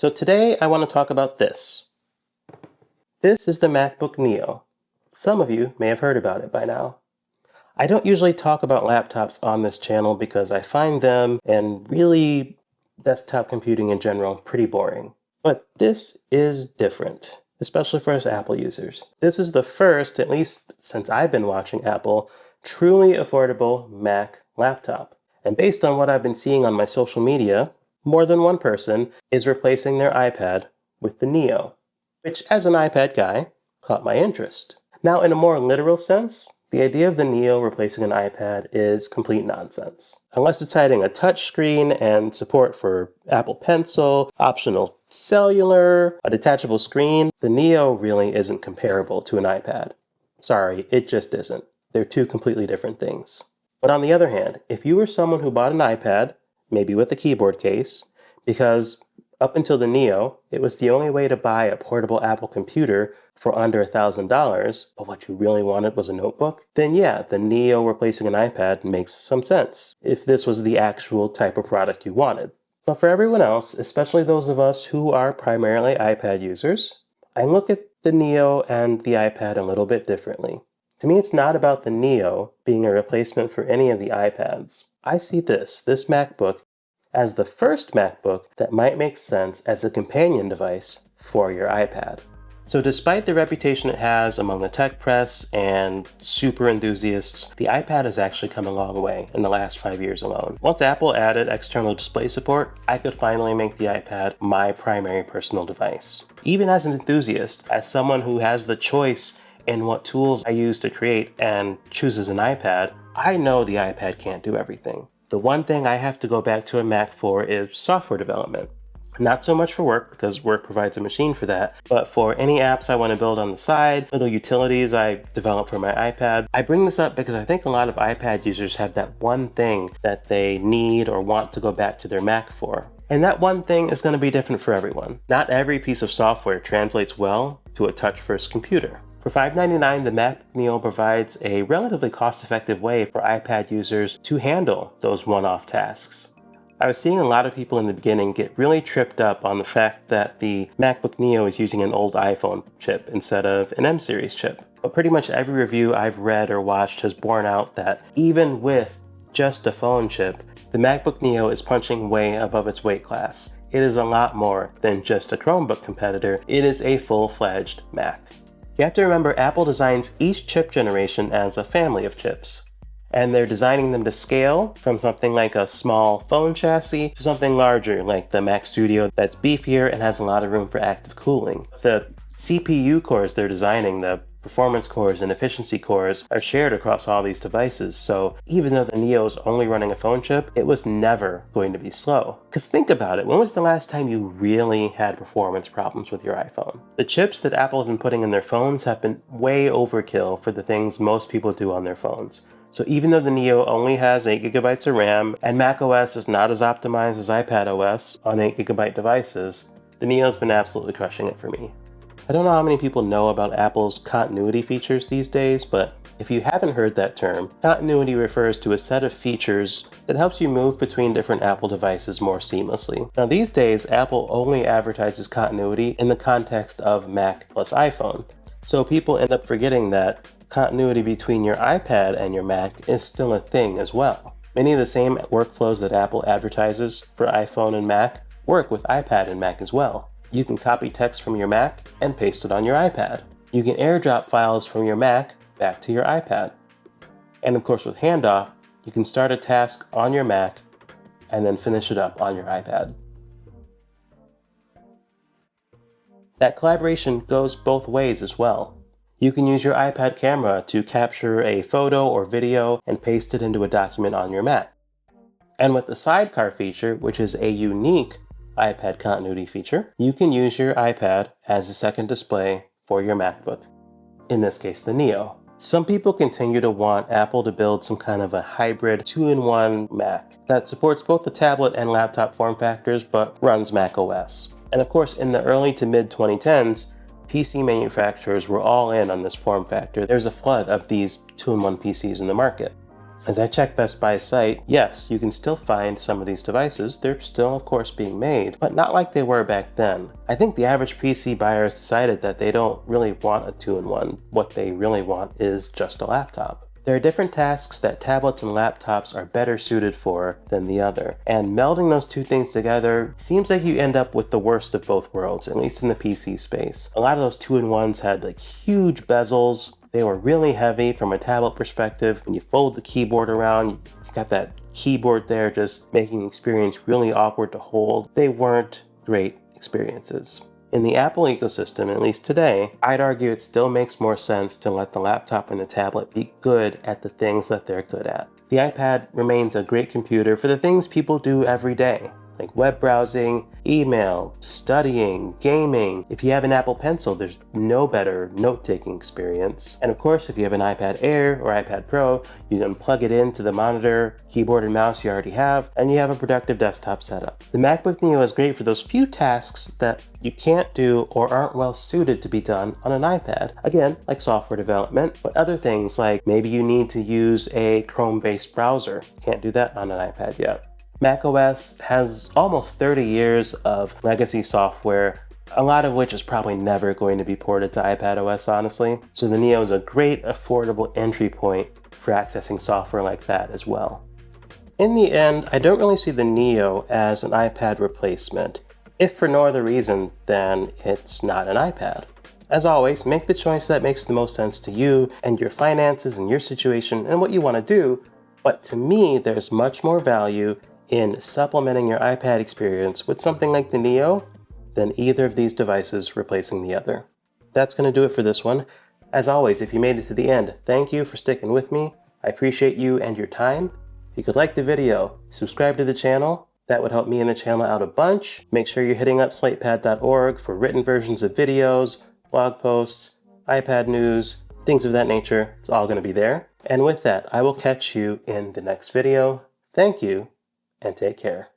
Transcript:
So today I want to talk about this. This is the MacBook Neo. Some of you may have heard about it by now. I don't usually talk about laptops on this channel because I find them, and really desktop computing in general, pretty boring. But this is different, especially for us Apple users. This is the first, at least since I've been watching Apple, truly affordable Mac laptop. And based on what I've been seeing on my social media, more than one person is replacing their iPad with the Neo, which as an iPad guy, caught my interest. Now, in a more literal sense, the idea of the Neo replacing an iPad is complete nonsense. Unless it's hiding a touchscreen and support for Apple Pencil, optional cellular, a detachable screen, the Neo really isn't comparable to an iPad. Sorry, it just isn't. They're two completely different things. But on the other hand, if you were someone who bought an iPad, maybe with a keyboard case, because up until the Neo, it was the only way to buy a portable Apple computer for under $1,000, but what you really wanted was a notebook, then yeah, the Neo replacing an iPad makes some sense, if this was the actual type of product you wanted. But for everyone else, especially those of us who are primarily iPad users, I look at the Neo and the iPad a little bit differently. To me, it's not about the Neo being a replacement for any of the iPads. I see this MacBook, as the first MacBook that might make sense as a companion device for your iPad. So despite the reputation it has among the tech press and super enthusiasts, the iPad has actually come a long way in the last 5 years alone. Once Apple added external display support, I could finally make the iPad my primary personal device. Even as an enthusiast, as someone who has the choice in what tools I use to create and chooses an iPad, I know the iPad can't do everything. The one thing I have to go back to a Mac for is software development. Not so much for work, because work provides a machine for that, but for any apps I want to build on the side, little utilities I develop for my iPad. I bring this up because I think a lot of iPad users have that one thing that they need or want to go back to their Mac for. And that one thing is going to be different for everyone. Not every piece of software translates well to a touch-first computer. For $599, the MacBook Neo provides a relatively cost-effective way for iPad users to handle those one-off tasks. I was seeing a lot of people in the beginning get really tripped up on the fact that the MacBook Neo is using an old iPhone chip instead of an M-series chip. But pretty much every review I've read or watched has borne out that even with just a phone chip, the MacBook Neo is punching way above its weight class. It is a lot more than just a Chromebook competitor. It is a full-fledged Mac. You have to remember, Apple designs each chip generation as a family of chips, and they're designing them to scale from something like a small phone chassis to something larger like the Mac Studio that's beefier and has a lot of room for active cooling. The CPU cores they're designing, the performance cores and efficiency cores, are shared across all these devices, so even though the Neo is only running a phone chip, it was never going to be slow. Because think about it, when was the last time you really had performance problems with your iPhone? The chips that Apple has been putting in their phones have been way overkill for the things most people do on their phones. So even though the Neo only has 8GB of RAM, and macOS is not as optimized as iPadOS on 8GB devices, the Neo's been absolutely crushing it for me. I don't know how many people know about Apple's continuity features these days, but if you haven't heard that term, continuity refers to a set of features that helps you move between different Apple devices more seamlessly. Now these days, Apple only advertises continuity in the context of Mac plus iPhone, so people end up forgetting that continuity between your iPad and your Mac is still a thing as well. Many of the same workflows that Apple advertises for iPhone and Mac work with iPad and Mac as well. You can copy text from your Mac and paste it on your iPad. You can airdrop files from your Mac back to your iPad. And of course with handoff, you can start a task on your Mac and then finish it up on your iPad. That collaboration goes both ways as well. You can use your iPad camera to capture a photo or video and paste it into a document on your Mac. And with the sidecar feature, which is a unique iPad continuity feature, you can use your iPad as a second display for your MacBook, in this case the Neo. Some people continue to want Apple to build some kind of a hybrid 2-in-1 Mac that supports both the tablet and laptop form factors but runs macOS. And of course, in the early to mid 2010s, PC manufacturers were all in on this form factor. There's a flood of these 2-in-1 PCs in the market. As I check Best Buy's site, yes, you can still find some of these devices. They're still, of course, being made, but not like they were back then. I think the average PC buyer has decided that they don't really want a two-in-one. What they really want is just a laptop. There are different tasks that tablets and laptops are better suited for than the other, and melding those two things together seems like you end up with the worst of both worlds, at least in the PC space. A lot of those two-in-ones had like huge bezels. They were really heavy from a tablet perspective. When you fold the keyboard around, you've got that keyboard there just making the experience really awkward to hold. They weren't great experiences. In the Apple ecosystem, at least today, I'd argue it still makes more sense to let the laptop and the tablet be good at the things that they're good at. The iPad remains a great computer for the things people do every day, like web browsing, email, studying, gaming. If you have an Apple Pencil, there's no better note-taking experience. And of course, if you have an iPad Air or iPad Pro, you can plug it into the monitor, keyboard and mouse you already have, and you have a productive desktop setup. The MacBook Neo is great for those few tasks that you can't do or aren't well suited to be done on an iPad. Again, like software development, but other things like maybe you need to use a Chrome-based browser. Can't do that on an iPad yet. macOS has almost 30 years of legacy software, a lot of which is probably never going to be ported to iPadOS, honestly. So the Neo is a great, affordable entry point for accessing software like that as well. In the end, I don't really see the Neo as an iPad replacement, if for no other reason than it's not an iPad. As always, make the choice that makes the most sense to you and your finances and your situation and what you want to do, but to me, there's much more value in supplementing your iPad experience with something like the Neo than either of these devices replacing the other. That's going to do it for this one. As always, if you made it to the end, thank you for sticking with me. I appreciate you and your time. If you could like the video, subscribe to the channel. That would help me and the channel out a bunch. Make sure you're hitting up slatepad.org for written versions of videos, blog posts, iPad news, things of that nature. It's all going to be there. And with that, I will catch you in the next video. Thank you, and take care.